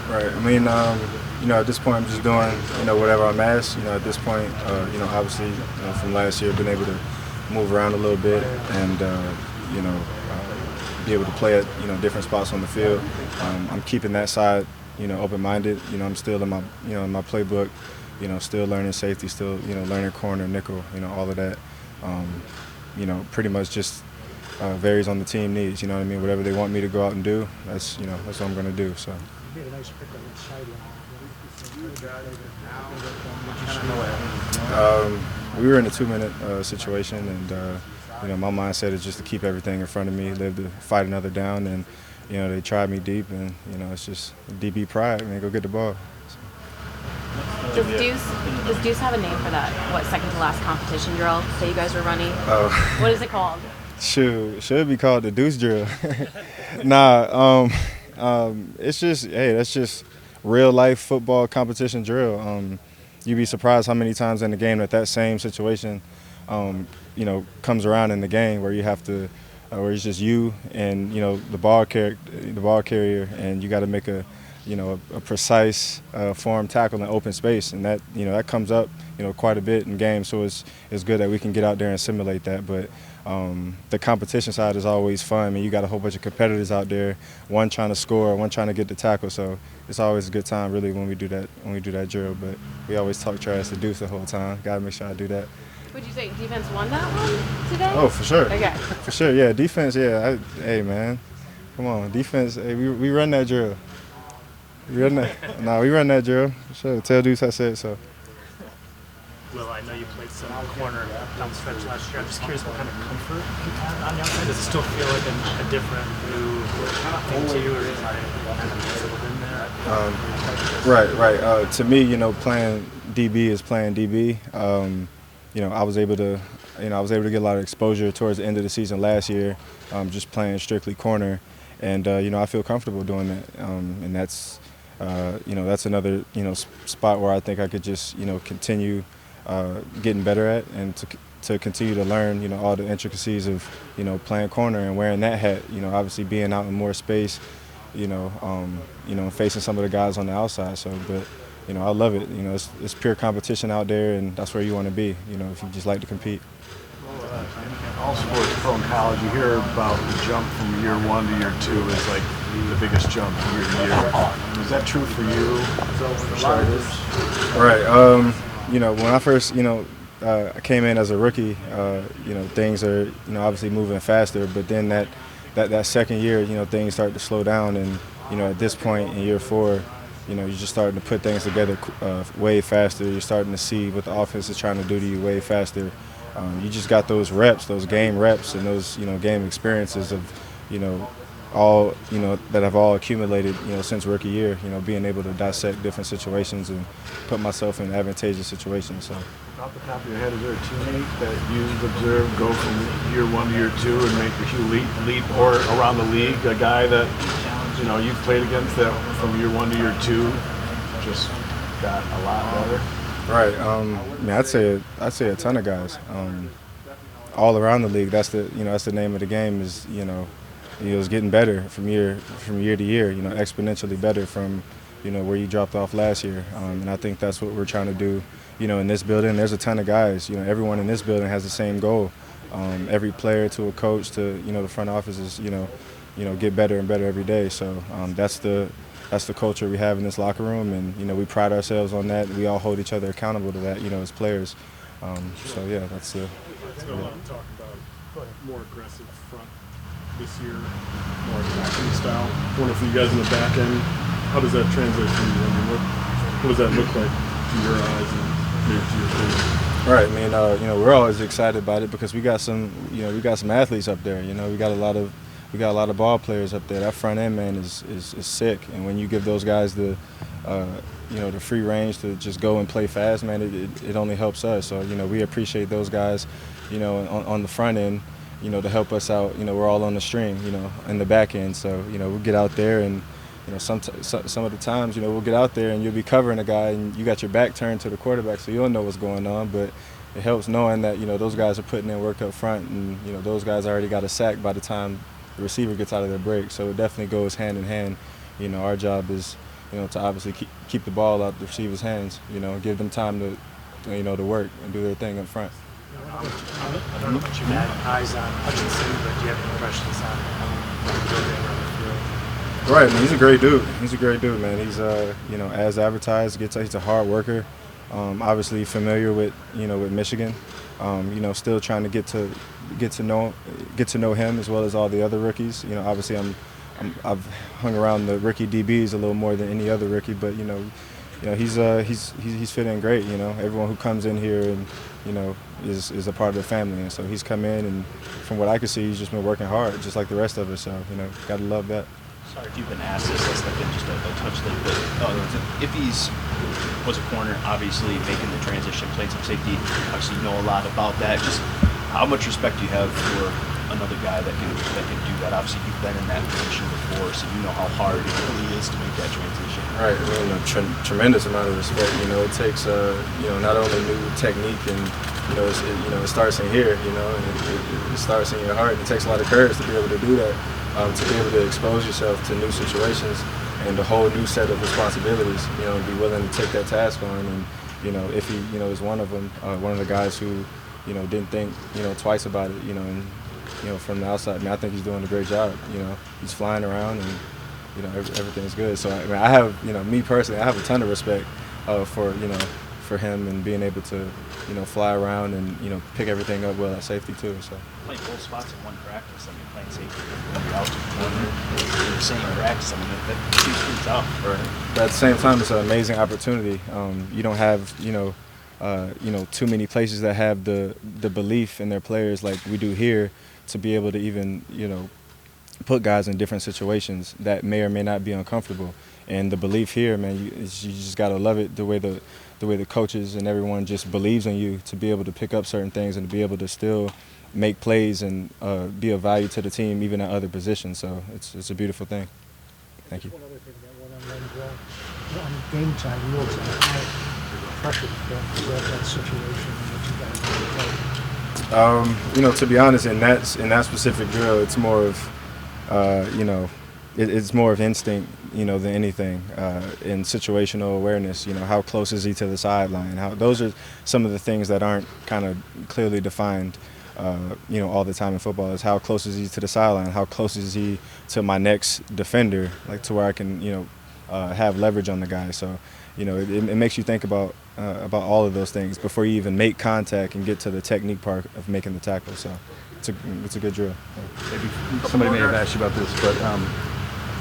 Right. I mean, at this point, I'm just doing, whatever I'm asked. At this point, obviously, from last year, been able to move around a little bit and, be able to play at, different spots on the field. I'm keeping that side, open-minded. I'm still in my, in my playbook, still learning safety, still, learning corner, nickel, all of that. Pretty much just varies on the team needs. You know what I mean? Whatever they want me to go out and do, that's what I'm going to do. So. We were in a 2-minute situation, and my mindset is just to keep everything in front of me, live to fight another down, and they tried me deep, and it's just DB pride, man. Go get the ball. Does Deuce have a name for that? What, second to last competition drill that you guys were running? Oh. What is it called? Should be called the Deuce drill. Nah, it's just, hey, that's just real life football competition drill. You'd be surprised how many times in the game that same situation, comes around in the game where you have to, where it's just you and the ball carrier, and you got to make a precise form tackle in open space, and that comes up quite a bit in games. So it's good that we can get out there and simulate that, but. The competition side is always fun. I mean, you got a whole bunch of competitors out there, one trying to score, one trying to get the tackle. So it's always a good time, really, when we do that drill. But we always talk trash to Deuce the whole time. Got to make sure I do that. Would you say defense won that one today? Oh, for sure. Okay. For sure, yeah. Defense, yeah. Hey, man, come on, defense. Hey, we run that drill. We run that drill. For sure. Tell Deuce I said so. Will, I know you played some corner down the stretch last year. I'm just curious what kind of comfort you had on the outside. Does it still feel like a different new thing to you, or is it kind of settled in there? Right. To me, playing DB is playing DB. I was able to get a lot of exposure towards the end of the season last year, just playing strictly corner, and I feel comfortable doing that. And that's another spot where I think I could just continue. Getting better at, and to continue to learn all the intricacies of playing corner and wearing that hat, obviously being out in more space, and facing some of the guys on the outside. So, but I love it. It's pure competition out there, and that's where you want to be. If you just like to compete. All sports, pro and college, you hear about the jump from year 1 to year 2 is like the biggest jump year to year. Is that true for you, for starters? Right. When I first, I came in as a rookie, things are, obviously moving faster. But then that second year, things start to slow down. And, at this point in year 4, you're just starting to put things together way faster. You're starting to see what the offense is trying to do to you way faster. You just got those reps, those game reps, and those, game experiences of, all that I've all accumulated since rookie year, being able to dissect different situations and put myself in advantageous situations. So off the top of your head, is there a teammate that you've observed go from year 1 to year 2 and make a huge leap, or around the league, a guy that you've played against that from year 1 to year 2 just got a lot better? Right. I'd say a ton of guys all around the league. That's the name of the game, is it's getting better from year to year, exponentially better from, where you dropped off last year. And I think that's what we're trying to do, in this building. There's a ton of guys, everyone in this building has the same goal. Every player to a coach to, the front office is, get better and better every day. So that's the culture we have in this locker room, and, we pride ourselves on that. We all hold each other accountable to that, as players. So, yeah, that's the. Talk about more aggressive front this year, more attacking style. One for you guys in the back end, how does that translate for you? I mean, what does that look like to your eyes and maybe to your team? Right. I mean, we're always excited about it because we got some athletes up there. We got a lot of ball players up there. That front end, man, is sick. And when you give those guys the free range to just go and play fast, man, it only helps us. So, we appreciate those guys, on the front end, to help us out. We're all on the string, in the back end. So, we'll get out there and, some of the times, we'll get out there and you'll be covering a guy and you got your back turned to the quarterback, so you don't know what's going on. But it helps knowing that, those guys are putting in work up front, and, those guys already got a sack by the time, the receiver gets out of their break. So it definitely goes hand in hand. Our job is, to obviously keep the ball out the receiver's hands. Give them time to work and do their thing up front. I don't know about you, Matt. Eyes on Hutchinson, but do you have any impressions on how around the field? Right, man. He's a great dude. He's a great dude, man. He's as advertised. He's a hard worker. Obviously familiar with with Michigan. Still trying to get to know him as well as all the other rookies. Obviously I've hung around the rookie DBs a little more than any other rookie, but he's fitting great. Everyone who comes in here and is a part of the family, and so he's come in, and from what I can see, he's just been working hard, just like the rest of us. So gotta love that. Sorry if you've been asked this, let's step in just a touch late, but if he's was a corner, obviously making the transition, playing some safety, obviously you know a lot about that. Just how much respect do you have for another guy that can do that? Obviously you've been in that position before, so you know how hard it really is to make that transition. Right, a tremendous amount of respect. It takes not only new technique and it starts in here, and it starts in your heart. It takes a lot of courage to be able to do that. To be able to expose yourself to new situations and a whole new set of responsibilities, be willing to take that task on. And, if he, is one of them, one of the guys who, didn't think, twice about it, and, from the outside, I think he's doing a great job. He's flying around and, everything's good. So, I have, me personally, I have a ton of respect for him and being able to, fly around and, pick everything up well at safety too. So. Playing both spots in one practice, playing safety when you're out to the corner, in the same practice, that seems pretty tough. Right. But at the same time, it's an amazing opportunity. You don't have, too many places that have the belief in their players like we do here to be able to even, put guys in different situations that may or may not be uncomfortable. And the belief here, man, you just gotta love it, the way the coaches and everyone just believes in you to be able to pick up certain things and to be able to still make plays and be of value to the team even at other positions. So it's a beautiful thing. Thank you. One other thing, that one-on-one draw. On game time, rules, how pressure to that situation that you guys play. To be honest, in that specific drill, it's more of it's more of instinct, than anything. In situational awareness, how close is he to the sideline? Those are some of the things that aren't kind of clearly defined, all the time in football. Is how close is he to the sideline? How close is he to my next defender, like to where I can, have leverage on the guy. So, it makes you think about all of those things before you even make contact and get to the technique part of making the tackle. So, it's a good drill. Maybe somebody may have asked you about this, but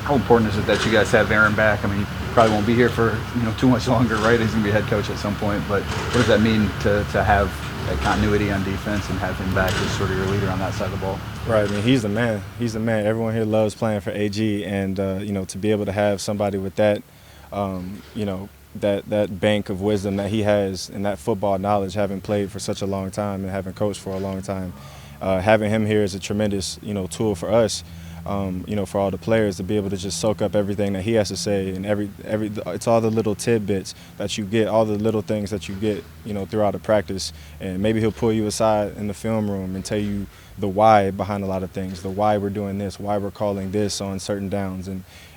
how important is it that you guys have Aaron back? He probably won't be here for too much longer, right? He's going to be head coach at some point, but what does that mean to have that continuity on defense and have him back as sort of your leader on that side of the ball? Right. He's the man. He's the man. Everyone here loves playing for AG, and to be able to have somebody with that, that bank of wisdom that he has and that football knowledge, having played for such a long time and having coached for a long time, having him here is a tremendous tool for us. For all the players to be able to just soak up everything that he has to say, and it's all the little tidbits that you get, all the little things that you get, throughout the practice. And maybe he'll pull you aside in the film room and tell you the why behind a lot of things, the why we're doing this, why we're calling this on certain downs,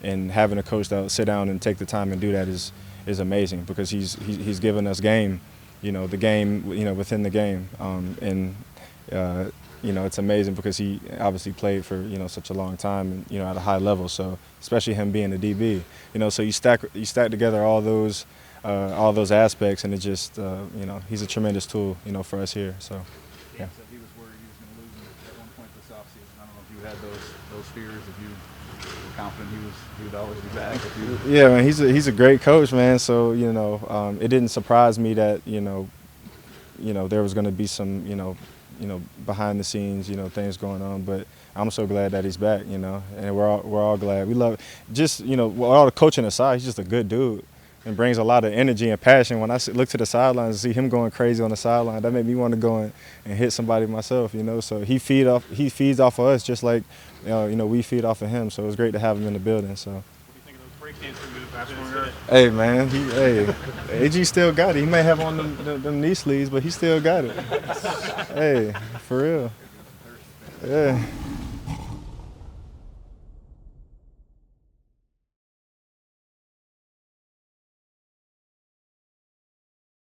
and having a coach that will sit down and take the time and do that is amazing, because he's given us game, the game, within the game, it's amazing because he obviously played for, such a long time and, at a high level. So especially him being a DB, so you stack together all those aspects, and it just, he's a tremendous tool, for us here. So, yeah. He was worried he was going to lose him at one point this offseason. I don't know if you had those fears, if you were confident he would always be back. Yeah, man, he's a great coach, man. So, it didn't surprise me that, there was going to be some, behind the scenes, things going on. But I'm so glad that he's back, and we're all glad. We love, just, all the coaching aside, he's just a good dude and brings a lot of energy and passion. When I look to the sidelines and see him going crazy on the sideline, that made me want to go and hit somebody myself, So he feeds off of us just like, we feed off of him. So it was great to have him in the building. So. What do you think of those breakdance moves after? Hey, man, AG still got it. He may have on them knee sleeves, but he still got it. Hey, for real. Yeah.